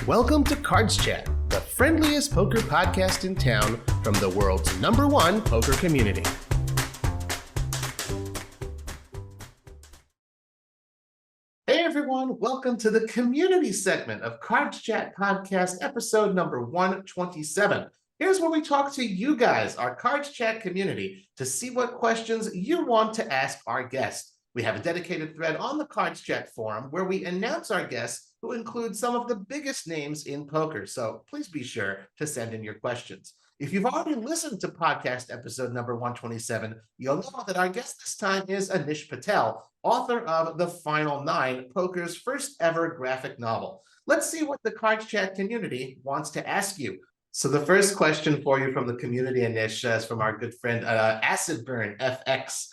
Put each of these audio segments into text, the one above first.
Welcome to CardsChat, the friendliest poker podcast in town from the world's #1 poker community. Hey everyone, welcome to the community segment of CardsChat podcast, episode number 127. Here's where we talk to you guys, our CardsChat community, to see what questions you want to ask our guests. We have a dedicated thread on the CardsChat forum where we announce our guests, who include some of the biggest names in poker. So please be sure to send in your questions. If you've already listened to podcast episode number 127, you'll know that our guest this time is Anish Patel, author of The Final Nine, poker's first ever graphic novel. Let's see what the CardsChat community wants to ask you. So the first question for you from the community, Anish, is from our good friend Acid Burn FX.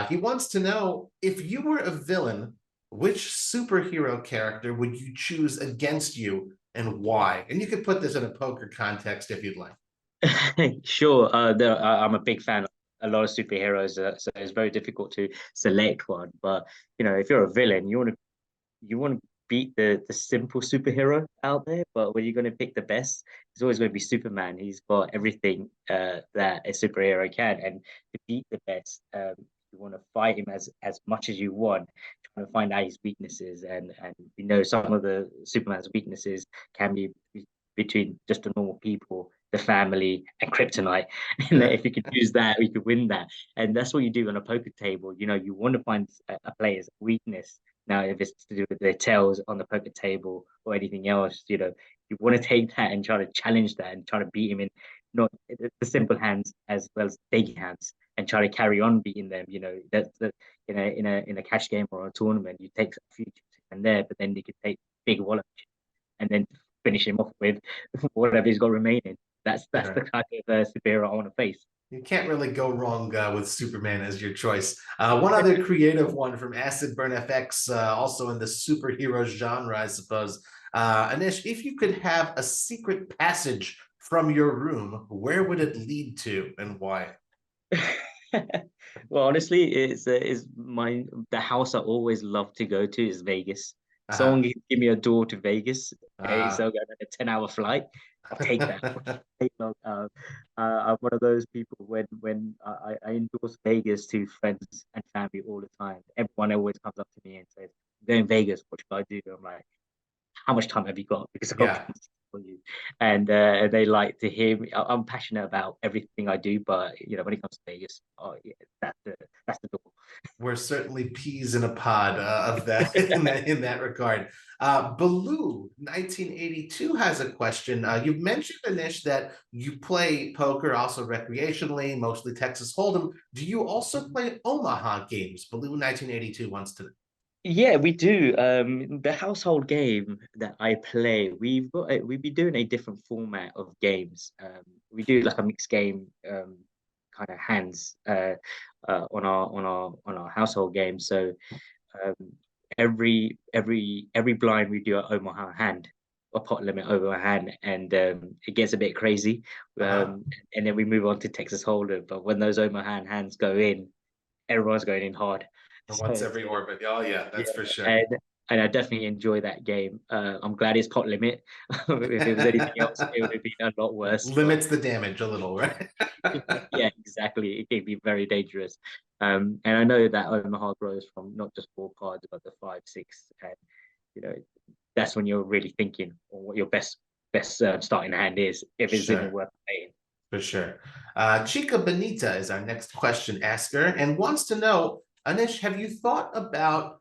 He wants to know, if you were a villain, which superhero character would you choose against you and why? And you could put this in a poker context if you'd like. Sure. I'm a big fan of a lot of superheroes, so it's very difficult to select one. But if you're a villain, you want to beat the simple superhero out there. But when you're going to pick the best, it's always going to be Superman. He's got everything that a superhero can, and to beat the best, you want to fight him as much as you want, trying to find out his weaknesses. And some of the Superman's weaknesses can be between just the normal people, the family, and kryptonite. And if you could use that, you could win that. And that's what you do on a poker table. You want to find a player's weakness. Now, if it's to do with their tails on the poker table or anything else, you want to take that and try to challenge that and try to beat him in not the simple hands as well as big hands, and try to carry on beating them. That's in a cash game or a tournament, you take a few chips and there, but then you could take big wallet and then finish him off with whatever he's got remaining. That's the kind of superhero I want to face. You can't really go wrong with Superman as your choice. One other creative one from Acid Burn FX, also in the superhero genre, I suppose. Anish, if you could have a secret passage from your room, where would it lead to and why? Well, honestly, the house I always love to go to is Vegas. Someone can give me a door to Vegas. Okay, so I'm on a 10-hour flight. I'll take that. I'm one of those people when I endorse Vegas to friends and family all the time. Everyone always comes up to me and says, "I'm going Vegas, what should I do?" I'm like, "How much time have you got?" Because I've got plans for you. And they like to hear me. I'm passionate about everything I do, but when it comes to Vegas, oh yeah, that's the door. We're certainly peas in a pod of that in that regard. Baloo 1982 has a question. You've mentioned, Anish, that you play poker also recreationally, mostly Texas Hold'em. Do you also play Omaha games? Baloo 1982 wants to know. Yeah, we do. The household game that I play, we've been doing a different format of games. We do like a mixed game, kind of hands, on our household game. So um, every blind we do an Omaha hand, a pot limit over a hand, and it gets a bit crazy. And then we move on to Texas Hold'em. But when those Omaha hands go in, everyone's going in hard. Once every orbit. Oh yeah, that's for sure. And I definitely enjoy that game. I'm glad it's pot limit. If it was anything else, it would have been a lot worse. Limits the damage a little, right? Yeah, exactly. It can be very dangerous. And I know that Omaha grows from not just 4 cards, but the 5, 6, and that's when you're really thinking on what your best starting hand is, if it's even worth playing. For sure. Chica Benita is our next question asker and wants to know, Anish, have you thought about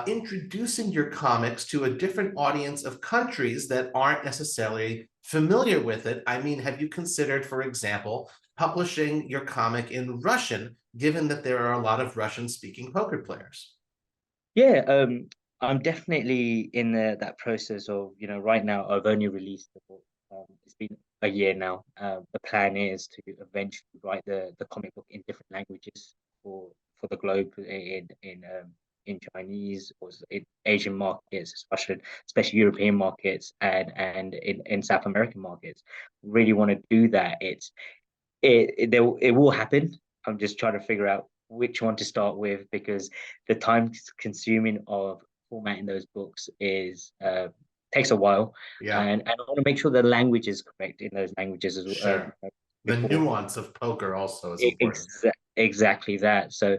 introducing your comics to a different audience of countries that aren't necessarily familiar with it? I mean, have you considered, for example, publishing your comic in Russian, given that there are a lot of Russian-speaking poker players? Yeah, I'm definitely in that process of, right now I've only released the book. It's been a year now. The plan is to eventually write the comic book in different languages for the globe, in Chinese or in Asian markets, especially European markets, and in South American markets. Really want to do that. It will happen. I'm just trying to figure out which one to start with, because the time consuming of formatting those books is takes a while, Yeah, and I want to make sure the language is correct in those languages as sure. The before. nuance of poker also is important. Exactly that. So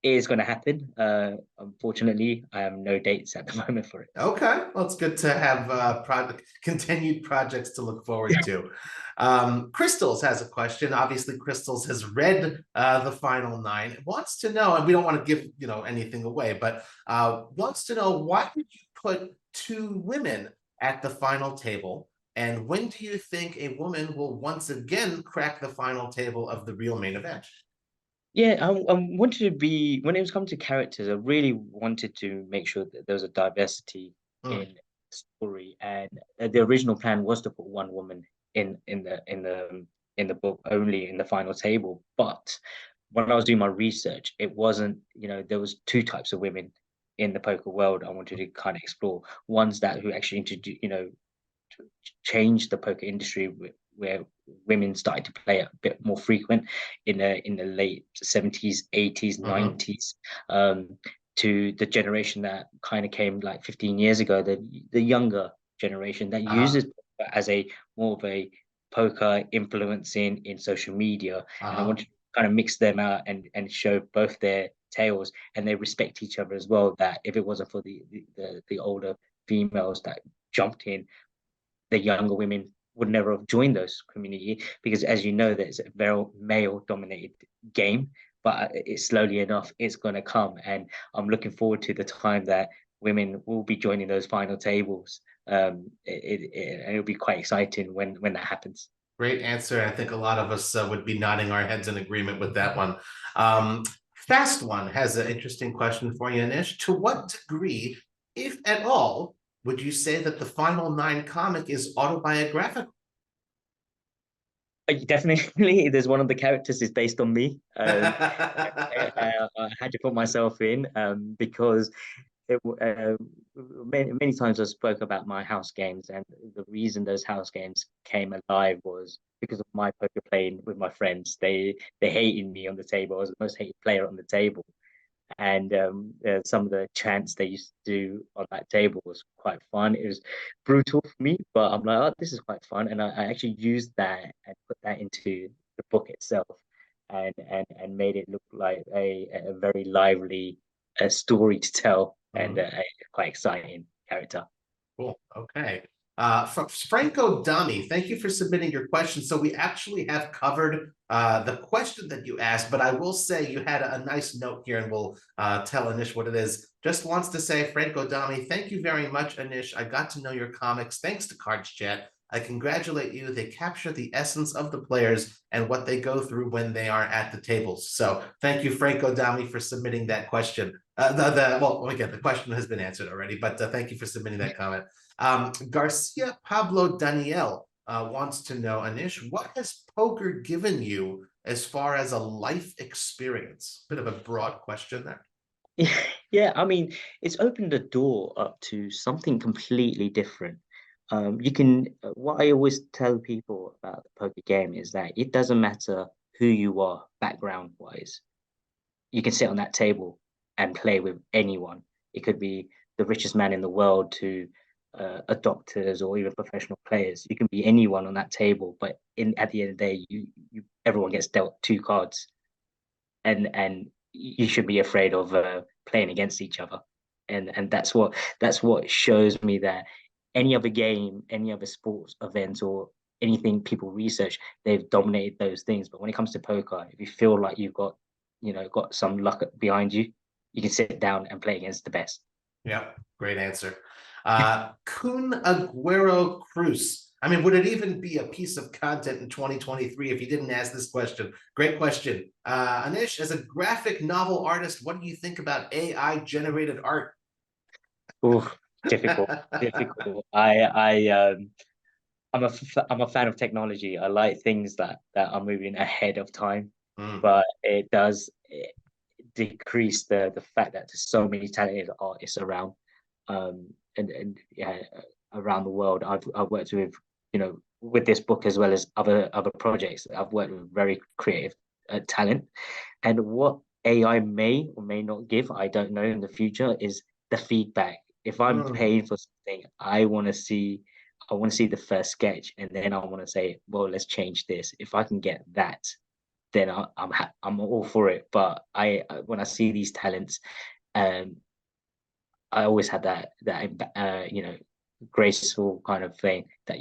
it is going to happen. Unfortunately, I have no dates at the moment for it. Okay, well, it's good to have continued projects to look forward to. Crystals has a question. Obviously, Crystals has read the final nine. Wants to know, and we don't want to give anything away, but wants to know, why did you put two women at the final table, and when do you think a woman will once again crack the final table of the real main event? Yeah, I wanted to be when it was come to characters. I really wanted to make sure that there was a diversity Hmm. in the story, and the original plan was to put one woman in the book only in the final table. But when I was doing my research, it wasn't, there was two types of women in the poker world I wanted to kind of explore. Ones that who actually introduce, changed the poker industry, where women started to play a bit more frequent in the late 70s, 80s, Hmm. 90s, to the generation that kind of came like 15 years ago, the younger generation that Uh-huh. uses poker as a more of a poker influencing in social media. And I Uh-huh. wanted to kind of mix them out and show both their tales, and they respect each other as well. That if it wasn't for the older females that jumped in, the younger women would never have joined those community, because as you know, there's a very male dominated game, but it's slowly enough it's going to come, and I'm looking forward to the time that women will be joining those final tables. And it'll be quite exciting when that happens. Great answer. I think a lot of us would be nodding our heads in agreement with that one. Um, Fast One has an interesting question for you, Anish. To what degree, if at all, would you say that the Final Nine comic is autobiographical? Definitely, there's one of the characters is based on me. I had to put myself in, because it, many times I spoke about my house games, and the reason those house games came alive was because of my poker playing with my friends. They hated me on the table. I was the most hated player on the table, and some of the chants they used to do on that table was quite fun. It was brutal for me, but I'm like, oh, this is quite fun, and I actually used that and put that into the book itself, and made it look like a very lively story to tell, and Mhm. a quite exciting character. Cool. Okay. Franco Dami, thank you for submitting your question. So we actually have covered the question that you asked, but I will say you had a nice note here, and we'll tell Anish what it is. Just wants to say, Franco Dami, thank you very much, Anish. I got to know your comics thanks to Cards Chat. I congratulate you. They capture the essence of the players and what they go through when they are at the tables. So thank you, Franco Dami, for submitting that question. Well, again, the question has been answered already, but thank you for submitting that comment. Garcia Pablo Daniel wants to know, Anish, what has poker given you as far as a life experience? Bit of a broad question there. Yeah, I mean, it's opened the door up to something completely different. What I always tell people about the poker game is that it doesn't matter who you are background wise. You can sit on that table and play with anyone. It could be the richest man in the world to a doctors or even professional players. You can be anyone on that table, but at the end of the day, everyone gets dealt two cards, and you should be afraid of playing against each other. And that's what shows me that any other game, any other sports event, or anything people research, they've dominated those things. But when it comes to poker, if you feel like you've got some luck behind you, you can sit down and play against the best. Yeah, great answer. Kun Aguero Cruz. I mean, would it even be a piece of content in 2023 if you didn't ask this question? Great question. Anish, as a graphic novel artist, what do you think about AI generated art? Oh, difficult, difficult. I'm a fan of technology. I like things that are moving ahead of time, Mm, but it does decrease the fact that there's so many talented artists around, and yeah, around the world. I've worked with, with this book as well as other projects. I've worked with very creative talent, and what AI may or may not give, I don't know in the future, is the feedback If I'm Mm, paying for something, I want to see the first sketch, and then I want to say, well, let's change this. If I can get that, then I'm all for it. But when I see these talents, um, I always had that graceful kind of thing that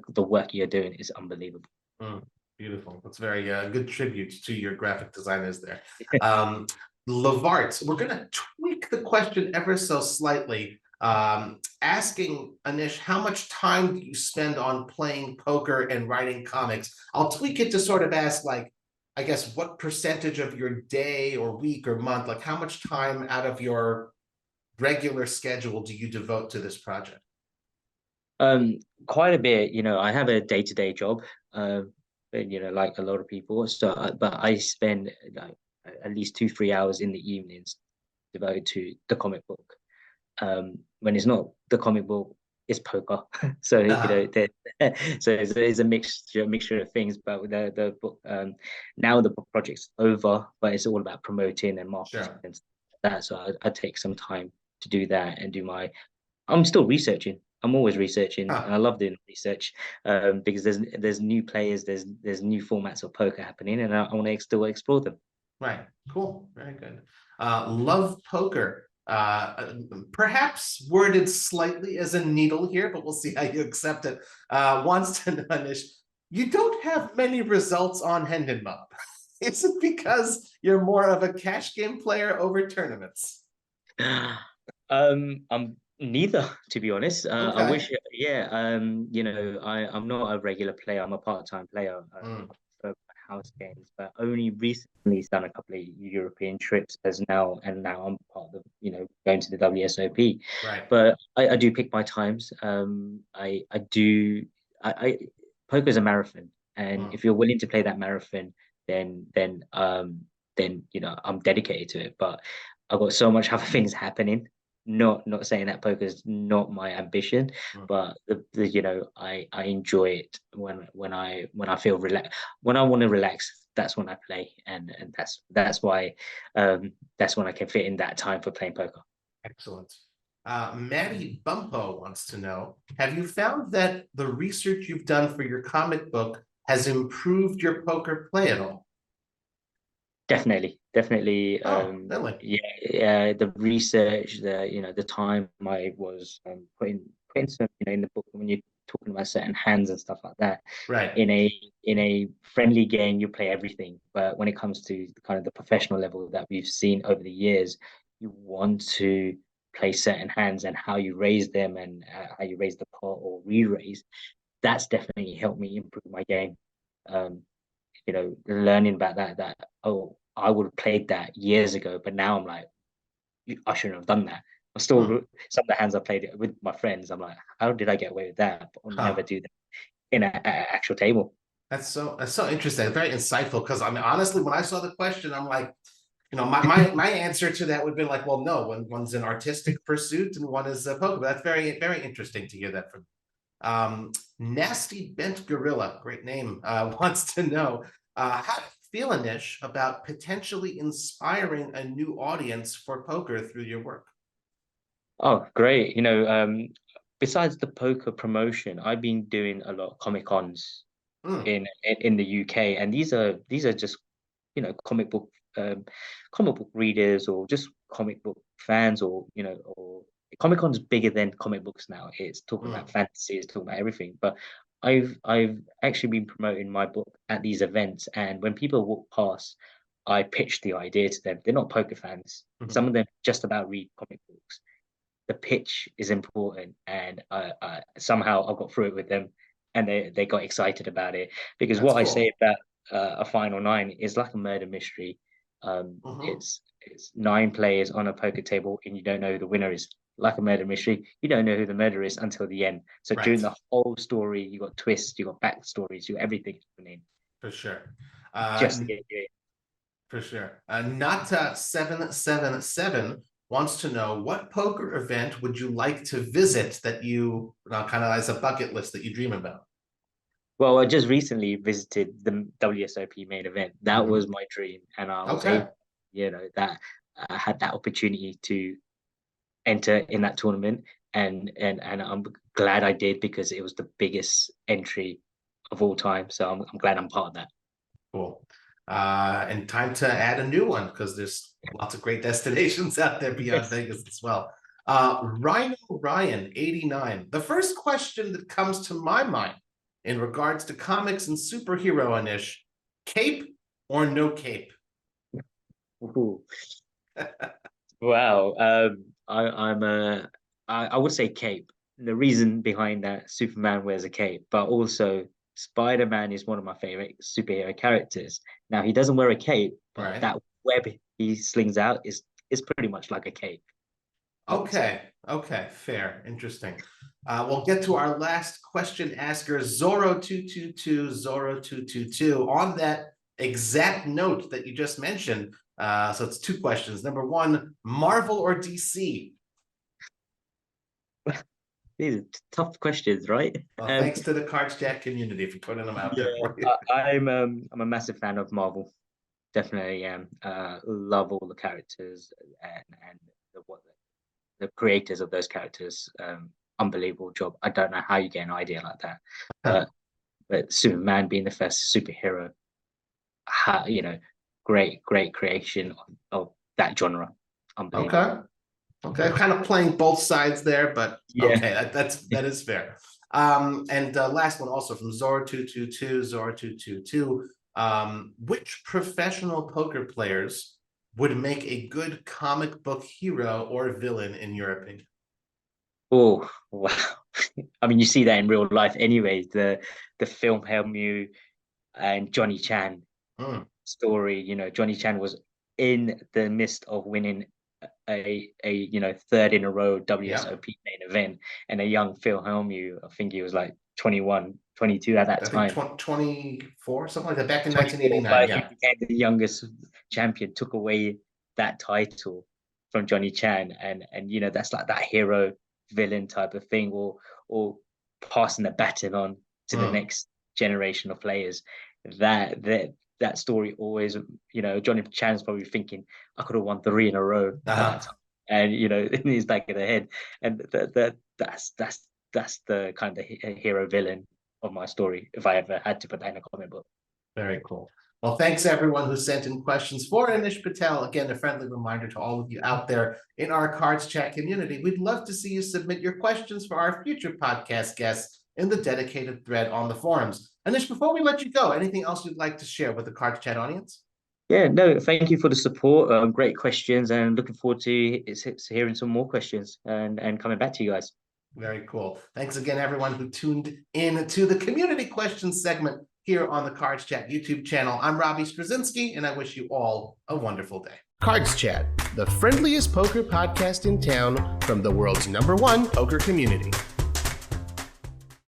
the work you're doing is unbelievable. mm, beautiful. That's very good tribute to your graphic designers there. Um, Lavart, we're going to tweak the question ever so slightly, asking Anish, how much time do you spend on playing poker and writing comics? I'll tweak it to sort of ask, like, I guess, what percentage of your day or week or month, like, how much time out of your regular schedule do you devote to this project? Um, Quite a bit. I have a day-to-day job, and like a lot of people. But I spend like at least 2, 3 hours in the evenings devoted to the comic book. When it's not the comic book, it's poker. So Uh, it's a mixture of things. But with the book, now the book project's over, but it's all about promoting and marketing sure. and stuff like that. So I take some time to do that and do my. I'm still researching. I'm always researching, and I Huh. love doing research because there's new players, there's new formats of poker happening, and I want to still explore them. Right. Cool. Very good. Love poker. Perhaps worded slightly as a needle here, but we'll see how you accept it. Wants to know, Anish, you don't have many results on Hendon Mob. Is it because you're more of a cash game player over tournaments? I'm neither, to be honest. I Okay. wish, yeah. I'm not a regular player. I'm a part-time player. Mm, I prefer house games, but only recently done a couple of European trips and now I'm part of going to the WSOP. right. But I do pick my times. I do. I Poker's a marathon, and Mm, if you're willing to play that marathon, then then um then I'm dedicated to it. But I've got so much other things happening. Not saying that poker is not my ambition, mm. but I enjoy it when I feel relaxed. When I want to relax, that's when I play, and that's why that's when I can fit in that time for playing poker. Excellent. Maddie Bumpo wants to know, have you found that the research you've done for your comic book has improved your poker play at all? Definitely. Oh, really? Yeah. The research, the time I was putting some, in the book when you're talking about certain hands and stuff like that. Right. In a friendly game, you play everything, but when it comes to kind of the professional level that we've seen over the years, you want to play certain hands and how you raise them and how you raise the pot or re-raise. That's definitely helped me improve my game. Um, Learning about that, oh, I would have played that years ago, but now I'm like, I shouldn't have done that. I still Hmm. some of the hands I played it with my friends. I'm like, how did I get away with that? But I'll never Huh. do that in an actual table. That's so interesting. Very insightful. Because I mean, honestly, when I saw the question, I'm like, my answer to that would be like, well, no, when one's an artistic pursuit and one is a poker. But that's very, very interesting to hear that from. Nasty Bent Gorilla, great name, wants to know, how do you feel, Anish, about potentially inspiring a new audience for poker through your work? Oh, great. Besides the poker promotion, I've been doing a lot of Comic Cons Mm, in the UK, and these are just comic book readers or just comic book fans or Comic Con's bigger than comic books now. It's talking about mm, fantasy, it's talking about everything. But I've actually been promoting my book at these events, and when people walk past, I pitch the idea to them. They're not poker fans. Some mhm. of them just about read comic books. The pitch is important, and somehow I got through it with them, and they got excited about it because That's what I say cool. about a final nine is like a murder mystery. Mhm. It's nine players on a poker table, and you don't know who the winner is. Like a murder mystery, you don't know who the murderer is until the end. So during Right, the whole story, you got twists, you got backstories, you got everything happening for sure. just to get you For sure. Nata777 wants to know, what poker event would you like to visit that you kind of as a bucket list that you dream about? Well, I just recently visited the WSOP main event. That Mhm. was my dream, and I was able, Okay. that I had that opportunity to enter in that tournament, and I'm glad I did because it was the biggest entry of all time. So I'm glad I'm part of that. Cool. And time to add a new one because there's lots of great destinations out there beyond Yes. Vegas as well. Rhino Ryan 89. The first question that comes to my mind in regards to comics and superhero, Anish, cape or no cape? Ooh. Wow. I would say cape. The reason behind that, Superman wears a cape, but also Spider-Man is one of my favorite superhero characters. Now he doesn't wear a cape, but Right. that web he slings out is pretty much like a cape. Okay. Okay. Fair. Interesting. We'll get to our last question asker, Zoro222, Zoro222. On that exact note that you just mentioned, so it's two questions. Number one, Marvel or DC? These are tough questions, right? Well, thanks to the CardsChat community for putting them out there for you. I'm a massive fan of Marvel. Definitely am. Love all the characters and the creators of those characters. Unbelievable job. I don't know how you get an idea like that, but Superman being the first superhero, great creation of that genre. Unbelievable. Okay. Okay, kind of playing both sides there, but Yeah. okay, that is fair. And last one also from Zora222, Zora222. Which professional poker players would make a good comic book hero or villain in your opinion? Oh wow! I mean, you see that in real life, anyways. The film Helmu and Johnny Chan story. Johnny Chan was in the midst of winning a third in a row WSOP main event, and a young Phil Hellmuth, I think he was like 21, 22 at that I time. think 24, something like that, back in 24, 1989. he Yeah. became the youngest champion, took away that title from Johnny Chan, and that's like that hero villain type of thing, or passing the baton on to the next generation of players. That story always, Johnny Chan's probably thinking, I could have won 3 in a row at that time, and in his back of the head, and that's the kind of hero villain of my story if I ever had to put that in a comic book. Very cool. Well, thanks everyone who sent in questions for Anish Patel. Again, a friendly reminder to all of you out there in our CardsChat community. We'd love to see you submit your questions for our future podcast guests in the dedicated thread on the forums. Anish, before we let you go, anything else you'd like to share with the CardsChat audience? Yeah, no, thank you for the support. Great questions, and looking forward to hearing some more questions and coming back to you guys. Very cool. Thanks again, everyone who tuned in to the community questions segment here on the CardsChat YouTube channel. I'm Robbie Straczynski, and I wish you all a wonderful day. CardsChat, the friendliest poker podcast in town from the world's #1 poker community.